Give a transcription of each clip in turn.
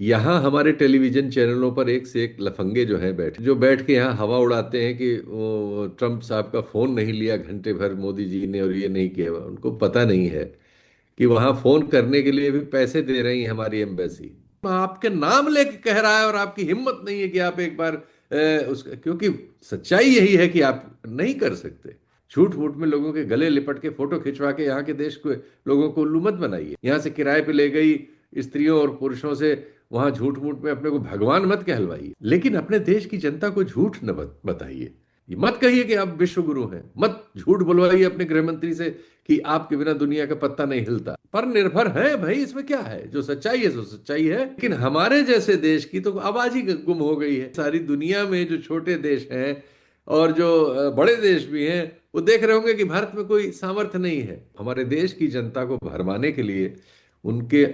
यहाँ हमारे टेलीविजन चैनलों पर एक से एक लफंगे जो हैं बैठे जो बैठ के यहाँ हवा उड़ाते हैं कि वो ट्रम्प साहब का फोन नहीं लिया घंटे भर मोदी जी ने और ये नहीं किया। उनको पता नहीं है कि वहां फोन करने के लिए भी पैसे दे रही है हमारी एम्बेसी। आपके नाम लेके कह रहा है और आपकी हिम्मत नहीं है कि आप एक बार उसका, क्योंकि सच्चाई यही है कि आप नहीं कर सकते। झूठ मूठ में लोगों के गले लिपट के फोटो खिंचवा के यहाँ के देश को लोगों को उल्लू मत बनाइए। यहाँ से किराए पे ले गई स्त्रियों और पुरुषों से वहां झूठ मूठ में अपने को भगवान मत कहलवाइए, लेकिन अपने देश की जनता को झूठ न बताइए। ये मत कहिए कि आप विश्व गुरु हैं, मत झूठ बुलवाइए अपने गृह मंत्री से कि आपके बिना दुनिया का पत्ता नहीं हिलता। पर निर्भर है भाई, इसमें क्या है, जो सच्चाई है सो सच्चाई है। लेकिन हमारे जैसे देश की तो आवाज ही गुम हो गई है। सारी दुनिया में जो छोटे देश हैं और जो बड़े देश भी हैं, वो देख रहे होंगे कि भारत में कोई सामर्थ्य नहीं है। हमारे देश की जनता को भरमाने के लिए, उनके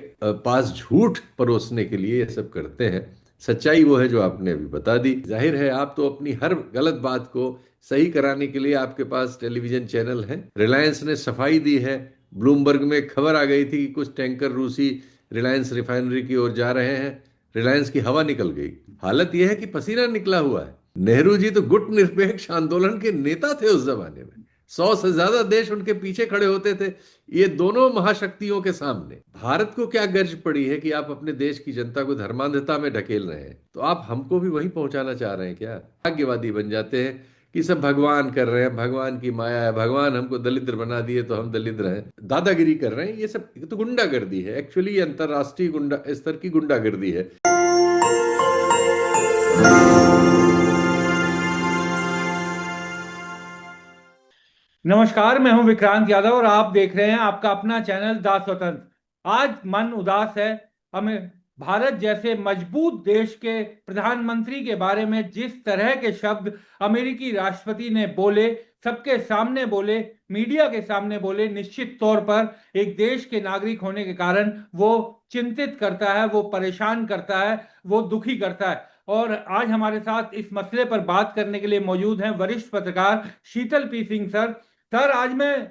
पास झूठ परोसने के लिए ये सब करते हैं। सच्चाई वो है जो आपने अभी बता दी। जाहिर है आप तो अपनी हर गलत बात को सही कराने के लिए आपके पास टेलीविजन चैनल है। रिलायंस ने सफाई दी है। ब्लूमबर्ग में खबर आ गई थी कि कुछ टैंकर रूसी रिलायंस रिफाइनरी की ओर जा रहे हैं। रिलायंस की हवा निकल गई। हालत यह है कि पसीना निकला हुआ है। नेहरू जी तो गुट निरपेक्ष आंदोलन के नेता थे उस जमाने में। 100 से ज्यादा देश उनके पीछे खड़े होते थे। ये दोनों महाशक्तियों के सामने भारत को क्या गर्ज पड़ी है कि आप अपने देश की जनता को धर्मांधता में ढकेल रहे हैं? तो आप हमको भी वही पहुंचाना चाह रहे हैं क्या? भाग्यवादी बन जाते हैं कि सब भगवान कर रहे हैं, भगवान की माया है, भगवान हमको दलिद्र बना दिए तो हम दलिद्र हैं। दादागिरी कर रहे हैं। ये तो गुंडागर्दी है। एक्चुअली ये अंतर्राष्ट्रीय गुंडा स्तर की गुंडागर्दी है। नमस्कार, मैं हूं विक्रांत यादव और आप देख रहे हैं आपका अपना चैनल दा स्वतंत्र। आज मन उदास है। हमें भारत जैसे मजबूत देश के प्रधानमंत्री के बारे में जिस तरह के शब्द अमेरिकी राष्ट्रपति ने बोले, सबके सामने बोले, मीडिया के सामने बोले, निश्चित तौर पर एक देश के नागरिक होने के कारण वो चिंतित करता है, वो परेशान करता है, वो दुखी करता है। और आज हमारे साथ इस मसले पर बात करने के लिए मौजूद हैं वरिष्ठ पत्रकार शीतल पी सिंह सर। सर, आज मैं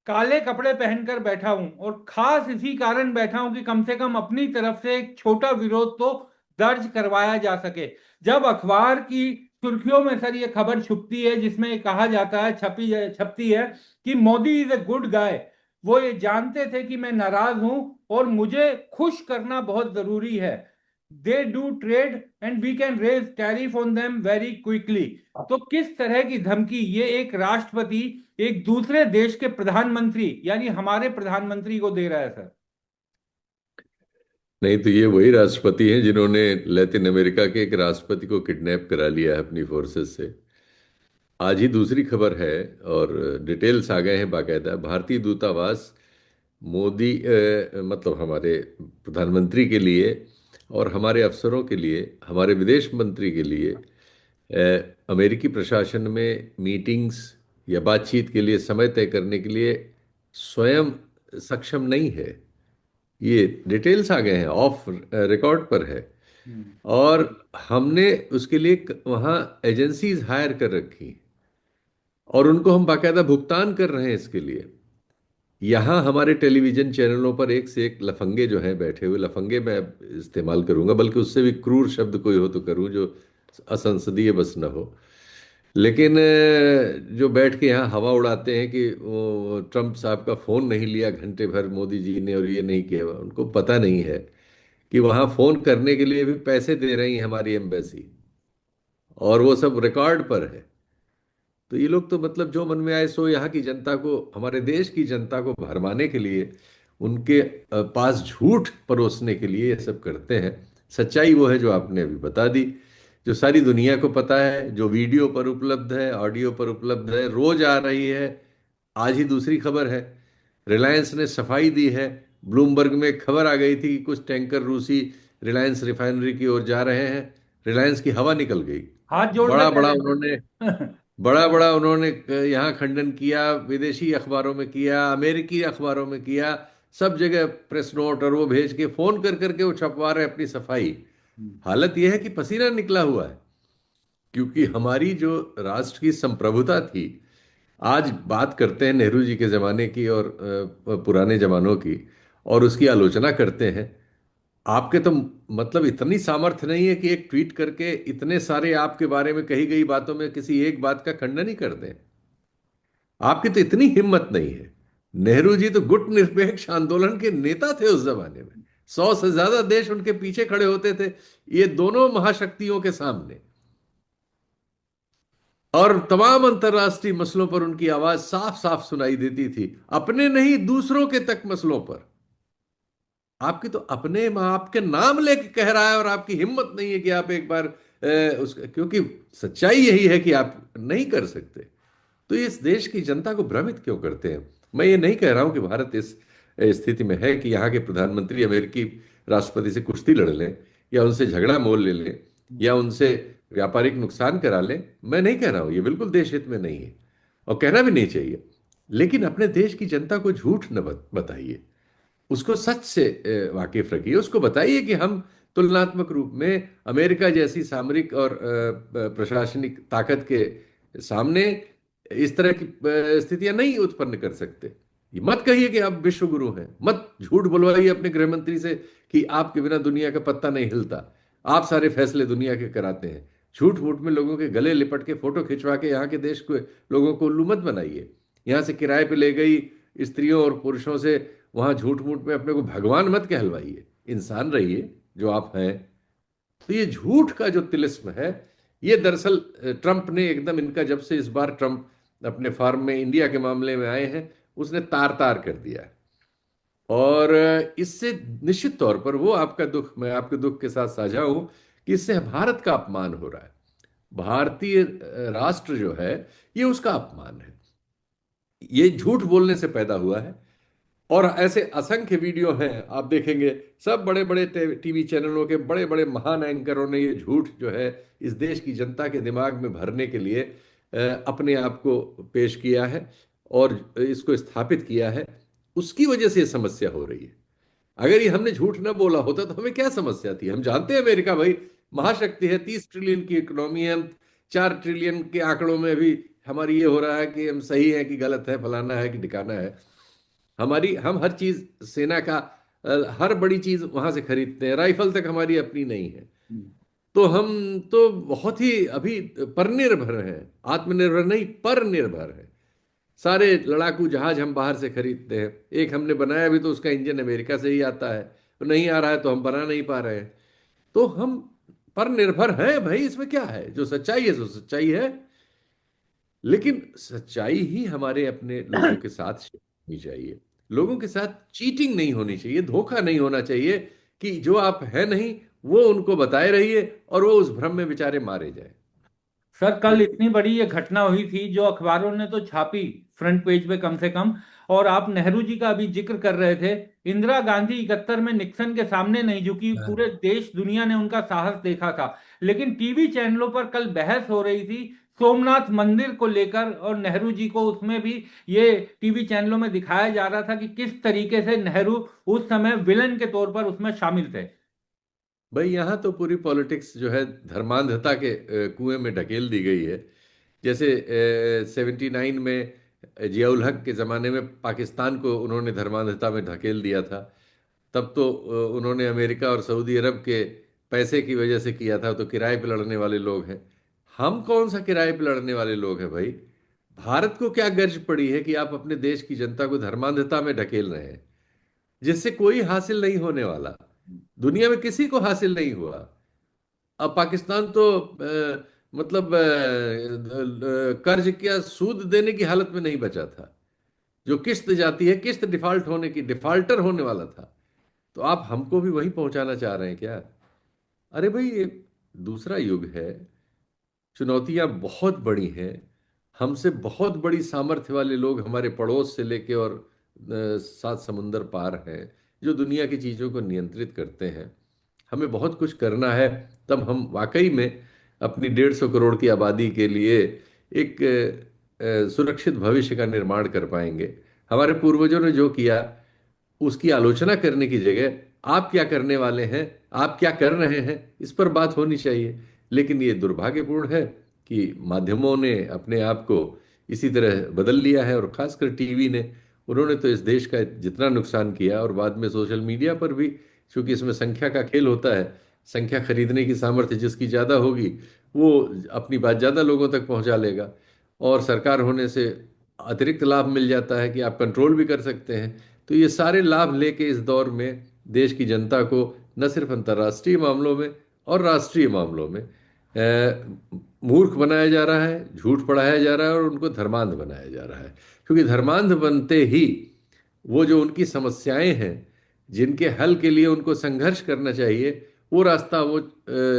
काले कपड़े पहनकर बैठा हूं और खास इसी कारण बैठा हूं कि कम से कम अपनी तरफ से एक छोटा विरोध तो दर्ज करवाया जा सके। जब अखबार की सुर्खियों में सर ये खबर छुपती है जिसमें कहा जाता है, छपती है कि Modi is a good guy. वो ये जानते थे कि मैं नाराज हूं और मुझे खुश करना बहुत जरूरी है। They do trade and we can raise tariff on them very quickly. तो किस तरह की धमकी ये एक राष्ट्रपति एक दूसरे देश के प्रधानमंत्री यानी हमारे प्रधानमंत्री को दे रहा है सर? नहीं तो ये वही राष्ट्रपति हैं जिन्होंने लैटिन अमेरिका के एक राष्ट्रपति को किडनैप करा लिया है अपनी फोर्सेस से। आज ही दूसरी खबर है और डिटेल्स आ गए हैं बाकायदा। भारतीय दूतावास मोदी मतलब हमारे प्रधानमंत्री के लिए और हमारे अफसरों के लिए, हमारे विदेश मंत्री के लिए अमेरिकी प्रशासन में मीटिंग्स या बातचीत के लिए समय तय करने के लिए स्वयं सक्षम नहीं है। ये डिटेल्स आ गए हैं, ऑफ रिकॉर्ड पर है। हम्म। और हमने उसके लिए वहाँ एजेंसीज हायर कर रखी और उनको हम बाकायदा भुगतान कर रहे हैं इसके लिए। यहाँ हमारे टेलीविजन चैनलों पर एक से एक लफंगे जो हैं बैठे हुए, लफंगे मैं इस्तेमाल करूंगा, बल्कि उससे भी क्रूर शब्द कोई हो तो करूं जो असंसदीय बस न हो। लेकिन जो बैठ के यहाँ हवा उड़ाते हैं कि वो ट्रम्प साहब का फोन नहीं लिया घंटे भर मोदी जी ने और ये नहीं किया, उनको पता नहीं है कि वहां फोन करने के लिए भी पैसे दे रही है हमारी एम्बेसी। और वो सब रिकॉर्ड पर है। तो ये लोग तो मतलब जो मन में आए सो यहाँ की जनता को, हमारे देश की जनता को भरमाने के लिए, उनके पास झूठ परोसने के लिए ये सब करते हैं। सच्चाई वो है जो आपने अभी बता दी, जो सारी दुनिया को पता है, जो वीडियो पर उपलब्ध है, ऑडियो पर उपलब्ध है, रोज आ रही है। आज ही दूसरी खबर है। रिलायंस ने सफाई दी है। ब्लूमबर्ग में खबर आ गई थी कि कुछ टैंकर रूसी रिलायंस रिफाइनरी की ओर जा रहे हैं। रिलायंस की हवा निकल गई। हाथ जोड़कर बड़ा कह बड़ा रहे हैं उन्होंने सर। बड़ा बड़ा उन्होंने यहाँ खंडन किया, विदेशी अखबारों में किया, अमेरिकी अखबारों में किया, सब जगह प्रेस नोट और वो भेज के फोन कर करके वो छपवा रहे हैं अपनी सफाई। हालत यह है कि पसीना निकला हुआ है। क्योंकि हमारी जो राष्ट्र की संप्रभुता थी, आज बात करते हैं नेहरू जी के जमाने की और पुराने जमानों की, और उसकी आलोचना करते हैं। आपके तो मतलब इतनी सामर्थ्य नहीं है कि एक ट्वीट करके इतने सारे आपके बारे में कही गई बातों में किसी एक बात का खंडन ही कर दें। आपकी तो इतनी हिम्मत नहीं है। नेहरू जी तो गुट निरपेक्ष आंदोलन के नेता थे उस जमाने में। 100 से ज्यादा देश उनके पीछे खड़े होते थे, ये दोनों महाशक्तियों के सामने। और तमाम अंतर्राष्ट्रीय मसलों पर उनकी आवाज साफ साफ सुनाई देती थी, अपने नहीं दूसरों के तक मसलों पर। आपकी तो अपने आपके नाम लेके कह रहा है, और आपकी हिम्मत नहीं है कि आप एक बार उसका, क्योंकि सच्चाई यही है कि आप नहीं कर सकते। तो ये इस देश की जनता को भ्रमित क्यों करते हैं? मैं ये नहीं कह रहा हूं कि भारत इस स्थिति में है कि यहाँ के प्रधानमंत्री अमेरिकी राष्ट्रपति से कुश्ती लड़ लें, या उनसे झगड़ा मोल ले लें, या उनसे व्यापारिक नुकसान करा लें। मैं नहीं कह रहा हूं, ये बिल्कुल देश हित में नहीं है और कहना भी नहीं चाहिए। लेकिन अपने देश की जनता को झूठ न बताइए, उसको सच से वाकिफ रखिए। उसको बताइए कि हम तुलनात्मक रूप में अमेरिका जैसी सामरिक और प्रशासनिक ताकत के सामने इस तरह की स्थितियां नहीं उत्पन्न कर सकते। ये मत कहिए कि आप विश्व गुरु हैं, मत झूठ बुलवाइए अपने गृह मंत्री से कि आपके बिना दुनिया का पत्ता नहीं हिलता, आप सारे फैसले दुनिया के कराते हैं। झूठ मूठ में लोगों के गले लिपट के फोटो खिंचवा के यहाँ के देश को, लोगों को उल्लू मत बनाइए। यहाँ से किराए पे ले गई स्त्रियों और पुरुषों से वहां झूठ मूठ में अपने को भगवान मत कहलवाइए, इंसान रहिए जो आप हैं। तो ये झूठ का जो तिलिस्म है, ये दरअसल ट्रंप ने एकदम इनका, जब से इस बार ट्रंप अपने फार्म में इंडिया के मामले में आए हैं, उसने तार तार कर दिया है। और इससे निश्चित तौर पर वो आपका दुख, मैं आपके दुख के साथ साझा हूं कि इससे भारत का अपमान हो रहा है। भारतीय राष्ट्र जो है, ये उसका अपमान है। ये झूठ बोलने से पैदा हुआ है। और ऐसे असंख्य वीडियो हैं, आप देखेंगे सब बड़े बड़े टीवी चैनलों के बड़े बड़े महान एंकरों ने ये झूठ जो है इस देश की जनता के दिमाग में भरने के लिए अपने आप को पेश किया है और इसको स्थापित किया है। उसकी वजह से ये समस्या हो रही है। अगर ये हमने झूठ ना बोला होता तो हमें क्या समस्या थी? हम जानते हैं अमेरिका भाई महाशक्ति है, 30 ट्रिलियन की इकोनॉमी है। हम 4 ट्रिलियन के आंकड़ों में भी हमारी ये हो रहा है कि हम सही है कि गलत है, फलाना है कि ठिकाना है। हमारी, हम हर चीज सेना का हर बड़ी चीज वहां से खरीदते हैं, राइफल तक हमारी अपनी नहीं है। तो हम तो बहुत ही अभी परनिर्भर हैं, आत्मनिर्भर नहीं परनिर्भर है। सारे लड़ाकू जहाज हम बाहर से खरीदते हैं। एक हमने बनाया भी तो उसका इंजन अमेरिका से ही आता है, तो नहीं आ रहा है तो हम बना नहीं पा रहे हैं। तो हम परनिर्भर हैं भाई, इसमें क्या है? जो सच्चाई है सो सच्चाई है। लेकिन सच्चाई ही हमारे अपने लोगों के साथ शेयर होनी चाहिए। लोगों के साथ चीटिंग नहीं होनी चाहिए, धोखा नहीं होना चाहिए कि जो आप है नहीं वो उनको बताए रहिए और वो उस भ्रम में बेचारे मारे जाए। सर, कल इतनी बड़ी ये घटना हुई थी जो अखबारों ने तो छापी, फ्रंट पेज पे कम से कम। और आप नेहरू जी का अभी जिक्र कर रहे थे। इंदिरा गांधी 71 में निक्सन के सामने नहीं झुकी, पूरे देश दुनिया ने उनका साहस देखा था। लेकिन टीवी चैनलों पर कल बहस हो रही थी सोमनाथ मंदिर को लेकर, और नेहरू जी को उसमें भी ये टीवी चैनलों में दिखाया जा रहा था कि किस तरीके से नेहरू उस समय विलन के तौर पर उसमें शामिल थे। भाई यहाँ तो पूरी पॉलिटिक्स जो है धर्मांधता के कुएं में ढकेल दी गई है। जैसे 79 में जियाउल हक के ज़माने में पाकिस्तान को उन्होंने धर्मांधता में ढकेल दिया था। तब तो उन्होंने अमेरिका और सऊदी अरब के पैसे की वजह से किया था, तो किराए पे लड़ने वाले लोग हैं। हम कौन सा किराए पे लड़ने वाले लोग हैं भाई? भारत को क्या गर्ज पड़ी है कि आप अपने देश की जनता को धर्मांधता में ढकेल रहे हैं, जिससे कोई हासिल नहीं होने वाला। दुनिया में किसी को हासिल नहीं हुआ। अब पाकिस्तान तो मतलब कर्ज क्या सूद देने की हालत में नहीं बचा था। जो किस्त जाती है, किस्त डिफॉल्ट होने की, डिफॉल्टर होने वाला था। तो आप हमको भी वही पहुंचाना चाह रहे हैं क्या? अरे भाई ये दूसरा युग है, चुनौतियां बहुत बड़ी हैं। हमसे बहुत बड़ी सामर्थ्य वाले लोग हमारे पड़ोस से लेके और 7 समुंदर पार हैं, जो दुनिया की चीज़ों को नियंत्रित करते हैं। हमें बहुत कुछ करना है, तब हम वाकई में अपनी 150 करोड़ की आबादी के लिए एक सुरक्षित भविष्य का निर्माण कर पाएंगे। हमारे पूर्वजों ने जो किया उसकी आलोचना करने की जगह आप क्या करने वाले हैं, आप क्या कर रहे हैं, इस पर बात होनी चाहिए। लेकिन ये दुर्भाग्यपूर्ण है कि माध्यमों ने अपने आप को इसी तरह बदल लिया है, और खासकर टीवी ने। उन्होंने तो इस देश का जितना नुकसान किया, और बाद में सोशल मीडिया पर भी क्योंकि इसमें संख्या का खेल होता है। संख्या खरीदने की सामर्थ्य जिसकी ज़्यादा होगी वो अपनी बात ज़्यादा लोगों तक पहुंचा लेगा। और सरकार होने से अतिरिक्त लाभ मिल जाता है कि आप कंट्रोल भी कर सकते हैं। तो ये सारे लाभ लेके इस दौर में देश की जनता को न सिर्फ अंतर्राष्ट्रीय मामलों में और राष्ट्रीय मामलों में मूर्ख बनाया जा रहा है, झूठ पढ़ाया जा रहा है और उनको धर्मांध बनाया जा रहा है। क्योंकि धर्मांध बनते ही वो जो उनकी समस्याएं हैं, जिनके हल के लिए उनको संघर्ष करना चाहिए, वो रास्ता वो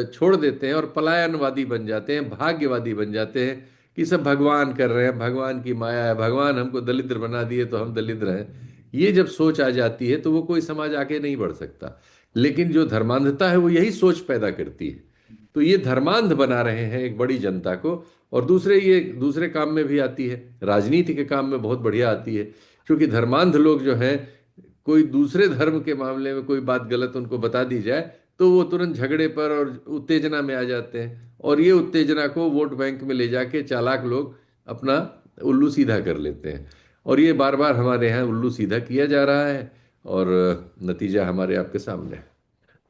छोड़ देते हैं और पलायनवादी बन जाते हैं, भाग्यवादी बन जाते हैं कि सब भगवान कर रहे हैं, भगवान की माया है, भगवान हमको दलिद्र बना दिए तो हम दलिद्र हैं। ये जब सोच आ जाती है तो वो कोई समाज आगे नहीं बढ़ सकता। लेकिन जो धर्मांधता है वो यही सोच पैदा करती है। तो ये धर्मांध बना रहे हैं एक बड़ी जनता को। और दूसरे ये दूसरे काम में भी आती है, राजनीति के काम में बहुत बढ़िया आती है। क्योंकि धर्मांध लोग जो हैं, कोई दूसरे धर्म के मामले में कोई बात गलत उनको बता दी जाए तो वो तुरंत झगड़े पर और उत्तेजना में आ जाते हैं। और ये उत्तेजना को वोट बैंक में ले जाके चालाक लोग अपना उल्लू सीधा कर लेते हैं। और ये बार बार हमारे यहाँ उल्लू सीधा किया जा रहा है और नतीजा हमारे आपके सामने है।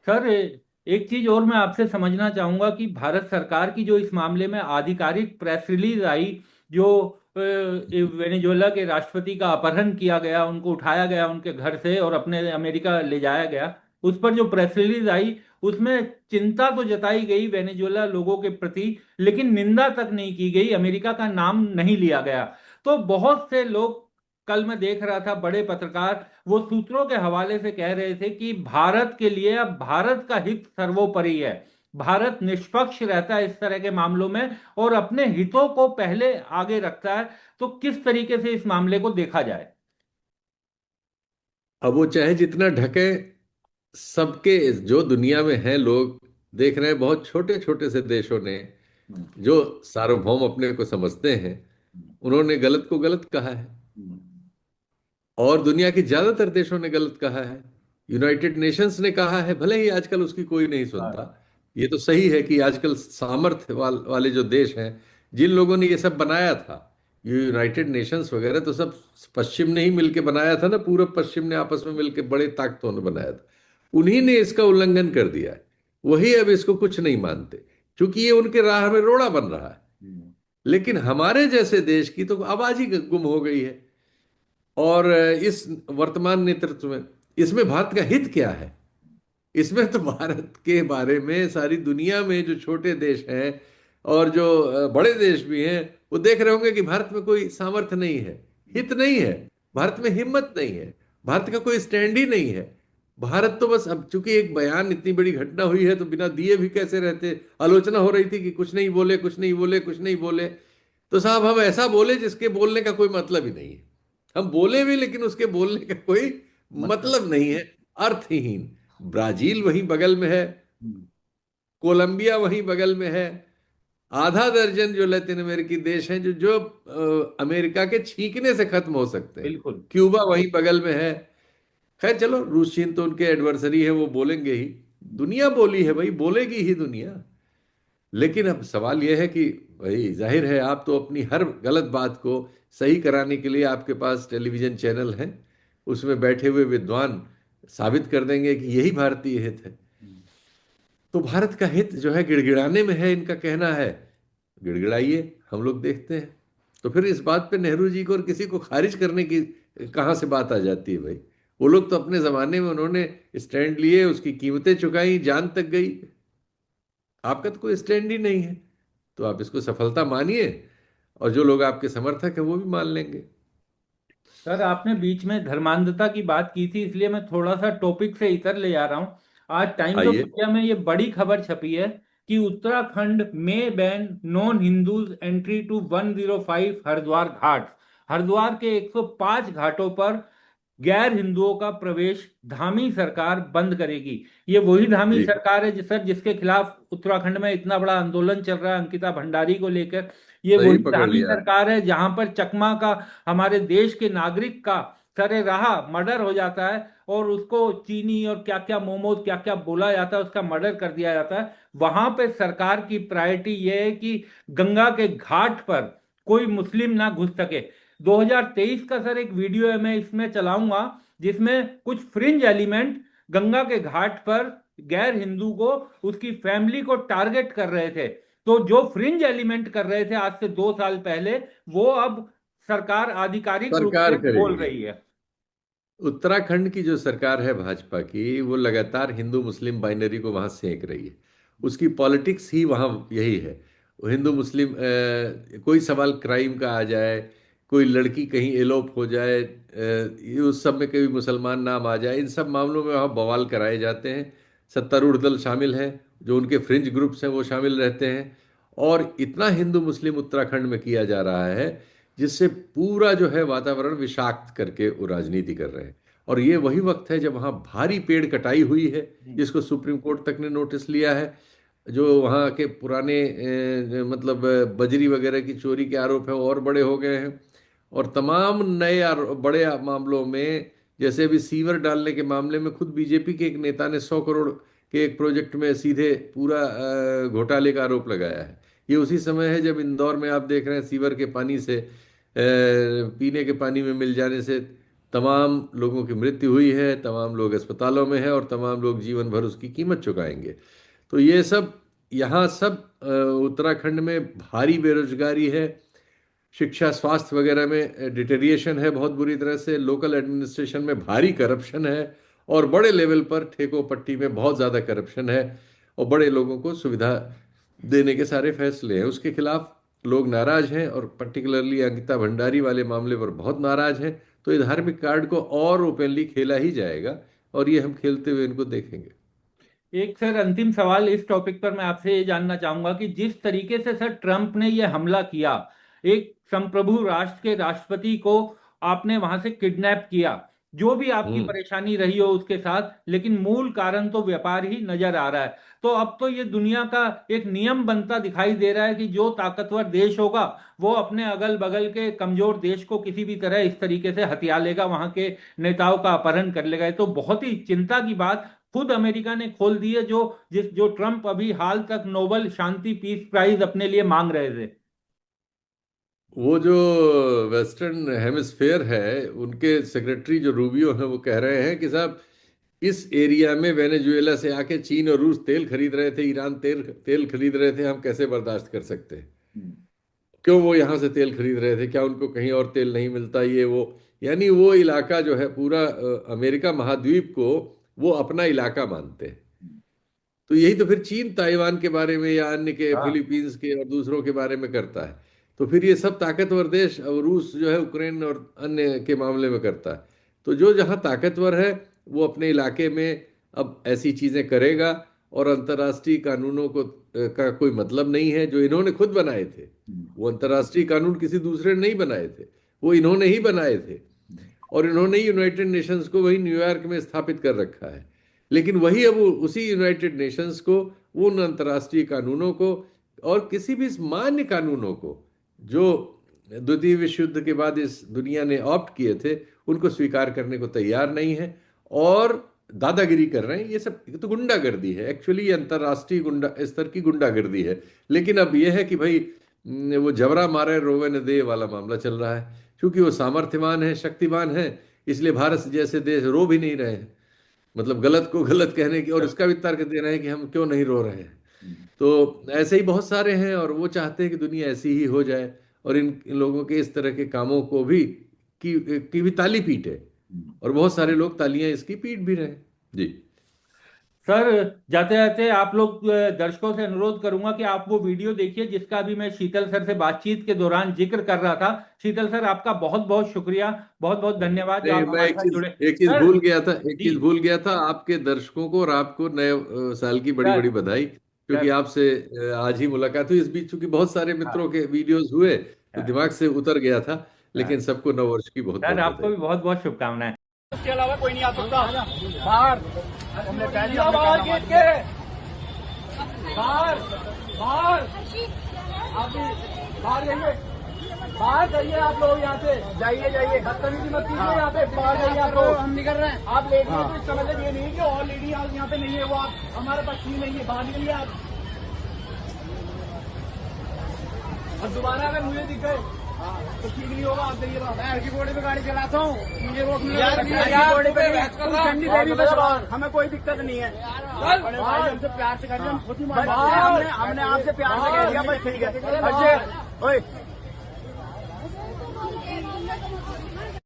सर, एक चीज और मैं आपसे समझना चाहूंगा कि भारत सरकार की जो इस मामले में आधिकारिक प्रेस रिलीज आई, जो वेनेजुएला के राष्ट्रपति का अपहरण किया गया, उनको उठाया गया उनके घर से और अपने अमेरिका ले जाया गया, उस पर जो प्रेस रिलीज आई उसमें चिंता तो जताई गई वेनेजुएला लोगों के प्रति, लेकिन निंदा तक नहीं की गई, अमेरिका का नाम नहीं लिया गया। तो बहुत से लोग, कल मैं देख रहा था बड़े पत्रकार, वो सूत्रों के हवाले से कह रहे थे कि भारत के लिए अब भारत का हित सर्वोपरि है, भारत निष्पक्ष रहता है इस तरह के मामलों में और अपने हितों को पहले आगे रखता है। तो किस तरीके से इस मामले को देखा जाए? अब वो चाहे जितना ढके, सबके जो दुनिया में हैं लोग देख रहे हैं, बहुत छोटे छोटे से देशों ने हम्म। जो सार्वभौम अपने को समझते हैं, उन्होंने गलत को गलत कहा है। हम्म। और दुनिया के ज्यादातर देशों ने गलत कहा है। यूनाइटेड नेशंस ने कहा है, भले ही आजकल उसकी कोई नहीं सुनता। हाँ। ये तो सही है कि आजकल सामर्थ्य वाले जो देश हैं, जिन लोगों ने ये सब बनाया था, ये यूनाइटेड नेशंस वगैरह तो सब पश्चिम ने ही मिलके बनाया था ना, पूरब पश्चिम ने आपस में मिलके बड़े ताकतों ने बनाया था। उन्हीं ने इसका उल्लंघन कर दिया है। वही अब इसको कुछ नहीं मानते, क्योंकि ये उनके राह में रोड़ा बन रहा है। हम्म। लेकिन हमारे जैसे देश की तो आवाज ही गुम हो गई है। और इस वर्तमान नेतृत्व में, इसमें भारत का हित क्या है? इसमें तो भारत के बारे में सारी दुनिया में जो छोटे देश हैं और जो बड़े देश भी हैं, वो देख रहे होंगे कि भारत में कोई सामर्थ्य नहीं है, हित नहीं है, भारत में हिम्मत नहीं है, भारत का कोई स्टैंड ही नहीं है। भारत तो बस, अब चूंकि एक बयान, इतनी बड़ी घटना हुई है तो बिना दिए भी कैसे रहते। आलोचना हो रही थी कि कुछ नहीं बोले, कुछ नहीं बोले, कुछ नहीं बोले। तो साहब हम ऐसा बोले जिसके बोलने का कोई मतलब ही नहीं है। हम बोले भी लेकिन उसके बोलने का कोई मतलब। मतलब नहीं है, अर्थहीन। ब्राजील वहीं बगल में है, हम्म। कोलंबिया वहीं बगल में है, आधा दर्जन जो लैतिन अमेरिकी देश हैं जो जो अमेरिका के छींकने से खत्म हो सकते हैं। बिल्कुल। क्यूबा वहीं बगल में है। खैर चलो, रूस चीन तो उनके एडवर्सरी है, वो बोलेंगे ही। दुनिया बोली है भाई, बोलेगी ही दुनिया। लेकिन अब सवाल यह है कि भाई जाहिर है, आप तो अपनी हर गलत बात को सही कराने के लिए आपके पास टेलीविजन चैनल हैं, उसमें बैठे हुए विद्वान साबित कर देंगे कि यही भारतीय हित है। हम्म। तो भारत का हित जो है गिड़गिड़ाने में है, इनका कहना है। गिड़गिड़ाइए, हम लोग देखते हैं। तो फिर इस बात पे नेहरू जी को और किसी को खारिज करने की कहाँ से बात आ जाती है भाई? वो लोग तो अपने जमाने में उन्होंने स्टैंड लिए, उसकी कीमतें चुकाई, जान तक गई। आपका तो कोई स्टैंड ही नहीं है। तो आप इसको सफलता मानिए, और जो लोग आपके समर्थक हैं वो भी मान लेंगे। सर, आपने बीच में धर्मांधता की बात की थी, इसलिए मैं थोड़ा सा टॉपिक से इतर ले जा रहा हूँ। आज टाइम्स ऑफ आइए। इंडिया में ये बड़ी खबर छपी है कि उत्तराखंड में ban non Hindus entry to 105 Haridwar ghat. Haridwar के 105 घाटों पर गैर हिंदुओं का प्रवेश धामी सरकार बंद करेगी। ये वही धामी जी, सरकार है सर, जिसके खिलाफ उत्तराखंड में इतना बड़ा आंदोलन चल रहा है अंकिता भंडारी को लेकर। ये सही वही पकड़ धामी लिया। सरकार है जहां पर चकमा का, हमारे देश के नागरिक का सरेराह मर्डर हो जाता है और उसको चीनी और क्या क्या मोमोज क्या क्या बोला जाता है, उसका मर्डर कर दिया जाता है। वहां पे सरकार की प्रायोरिटी ये है कि गंगा के घाट पर कोई मुस्लिम ना घुस सके। 2023 का सर एक वीडियो है, मैं इसमें चलाऊंगा, जिसमें कुछ फ्रिंज एलिमेंट गंगा के घाट पर गैर हिंदू को, उसकी फैमिली को टारगेट कर रहे थे। तो जो फ्रिंज एलिमेंट कर रहे थे आज से 2 साल पहले, वो अब सरकार आधिकारिक रूप सरकार से बोल करेगी। रही है। उत्तराखंड की जो सरकार है भाजपा की, वो लगातार हिंदू मुस्लिम बाइनरी को वहां सेक रही है। उसकी पॉलिटिक्स ही वहां यही है। वो हिंदू मुस्लिम कोई सवाल क्राइम का आ जाए, कोई लड़की कहीं एलोप हो जाए, उस सब में कोई मुसलमान नाम आ जाए, इन सब मामलों में वहाँ बवाल कराए जाते हैं। सत्तारूढ़ दल शामिल है, जो उनके फ्रिंज ग्रुप्स हैं वो शामिल रहते हैं। और इतना हिंदू मुस्लिम उत्तराखंड में किया जा रहा है, जिससे पूरा जो है वातावरण विषाक्त करके वो राजनीति कर रहे हैं। और ये वही वक्त है जब वहाँ भारी पेड़ कटाई हुई है, जिसको सुप्रीम कोर्ट तक ने नोटिस लिया है। जो वहाँ के पुराने मतलब बजरी वगैरह की चोरी के आरोप है वो और बड़े हो गए हैं। और तमाम नए बड़े मामलों में, जैसे अभी सीवर डालने के मामले में खुद बीजेपी के एक नेता ने 100 करोड़ के एक प्रोजेक्ट में सीधे पूरा घोटाले का आरोप लगाया है। ये उसी समय है जब इंदौर में आप देख रहे हैं सीवर के पानी से, पीने के पानी में मिल जाने से तमाम लोगों की मृत्यु हुई है, तमाम लोग अस्पतालों में हैं और तमाम लोग जीवन भर उसकी कीमत चुकाएंगे। तो ये सब यहाँ सब उत्तराखंड में भारी बेरोजगारी है, शिक्षा स्वास्थ्य वगैरह में डिटेरिएशन है बहुत बुरी तरह से, लोकल एडमिनिस्ट्रेशन में भारी करप्शन है, और बड़े लेवल पर ठेकों पट्टी में बहुत ज़्यादा करप्शन है, और बड़े लोगों को सुविधा देने के सारे फैसले हैं। उसके खिलाफ लोग नाराज हैं, और पर्टिकुलरली अंकिता भंडारी वाले मामले पर बहुत नाराज हैं। तो ये धार्मिक कार्ड को और ओपनली खेला ही जाएगा, और ये हम खेलते हुए इनको देखेंगे। एक सर अंतिम सवाल इस टॉपिक पर मैं आपसे ये जानना चाहूंगा कि जिस तरीके से सर ट्रंप ने ये हमला किया, एक संप्रभु राष्ट्र के राष्ट्रपति को आपने वहां से किडनैप किया, जो भी आपकी हम्म। परेशानी रही हो उसके साथ, लेकिन मूल कारण तो व्यापार ही नजर आ रहा है। तो अब तो ये दुनिया का एक नियम बनता दिखाई दे रहा है कि जो ताकतवर देश होगा वो अपने अगल बगल के कमजोर देश को किसी भी तरह इस तरीके से हथिया लेगा, वहां के नेताओं का अपहरण कर लेगा। ये तो बहुत ही चिंता की बात खुद अमेरिका ने खोल दी है, जो ट्रंप अभी हाल तक नोबल शांति पीस प्राइज अपने लिए मांग रहे थे। वो जो वेस्टर्न हेमिस्फेयर है, उनके सेक्रेटरी जो रूबियो हैं, वो कह रहे हैं कि साहब, इस एरिया में वेनेजुएला से आके चीन और रूस तेल खरीद रहे थे, ईरान तेल तेल खरीद रहे थे, हम कैसे बर्दाश्त कर सकते हैं? क्यों वो यहाँ से तेल खरीद रहे थे? क्या उनको कहीं और तेल नहीं मिलता? ये वो, यानी वो इलाका जो है पूरा अमेरिका महाद्वीप को वो अपना इलाका मानते हैं। तो यही तो फिर चीन ताइवान के बारे में या अन्य के हाँ। फिलीपींस के और दूसरों के बारे में करता है। तो फिर ये सब ताकतवर देश, और रूस जो है यूक्रेन और अन्य के मामले में करता है। तो जो जहाँ ताकतवर है वो अपने इलाके में अब ऐसी चीजें करेगा, और अंतर्राष्ट्रीय कानूनों का कोई मतलब नहीं है जो इन्होंने खुद बनाए थे। वो अंतर्राष्ट्रीय कानून किसी दूसरे ने नहीं बनाए थे, वो इन्होंने ही बनाए थे। और इन्होंने ही यूनाइटेड नेशंस को वही न्यूयॉर्क में स्थापित कर रखा है। लेकिन वही अब उसी यूनाइटेड नेशंस को, वो उन अंतर्राष्ट्रीय कानूनों को और किसी भी मान्य कानूनों को जो द्वितीय विश्व युद्ध के बाद इस दुनिया ने ऑप्ट किए थे, उनको स्वीकार करने को तैयार नहीं है, और दादागिरी कर रहे हैं। ये तो गुंडागर्दी है एक्चुअली, ये अंतर्राष्ट्रीय गुंडा स्तर की गुंडागर्दी है। लेकिन अब यह है कि भाई वो जबरा मारे रोवे न दे वाला मामला चल रहा है। क्योंकि वो सामर्थ्यवान है, शक्तिवान है, इसलिए भारत जैसे देश रो भी नहीं रहे हैं। मतलब गलत को गलत कहने की, और इसका भी तर्क दे रहे हैं कि हम क्यों नहीं रो रहे हैं। तो ऐसे ही बहुत सारे हैं, और वो चाहते हैं कि दुनिया ऐसी ही हो जाए, और इन लोगों के इस तरह के कामों को भी की भी ताली पीटे। और बहुत सारे लोग तालियां इसकी पीट भी रहे हैं। जी। सर, जाते जाते आप लोग दर्शकों से अनुरोध करूंगा कि आप वो वीडियो देखिए जिसका अभी मैं शीतल सर से बातचीत के दौरान जिक्र कर रहा था। शीतल सर, आपका बहुत बहुत शुक्रिया, बहुत बहुत धन्यवाद जो नहीं, आप मैं हमारे साथ जुड़े। एक चीज सर। भूल गया था, एक जी। चीज भूल गया था। आपके दर्शकों को और आपको नए साल की बड़ी सर। बड़ी बधाई, क्योंकि सर। आपसे आज ही मुलाकात हुई। इस बीच चूंकि बहुत सारे मित्रों हाँ। के वीडियोस हुए, तो हाँ। दिमाग से उतर गया था। हाँ। लेकिन सबको नववर्ष की बहुत सर, बहुत आपको बधाई। भी बहुत बहुत शुभकामनाएं। उसके अलावा कोई नहीं आ सकता बाहर। हमने पहले बाहर गेट के बाहर बाहर आप बाहर जाइए, बाहर जाइए आप लोग, यहाँ से जाइए जाइए, बदतमीजी मत कीजिए। यहाँ पे बाहर जाइए आप लोग, हम निकल रहे हैं। आप लेट गए तो इसका मतलब ये नहीं कि ऑलरेडी आप यहाँ पे नहीं है, वो आप हमारे पास ही नहीं है, बाहर निकलिए आप। और दोबारा अगर मुझे दिख गए तो ठीक नहीं होगा। आप देखिए मैं हल्की बॉडी पे गाड़ी चलाता हूँ, मुझे रोक बॉडी पे ठंडी देवी पे सवार, हमें कोई दिक्कत नहीं है। भाई हमसे प्यार से करिए, हम खुद ही हमने आपसे प्यार से कह दिया, बस ठीक है।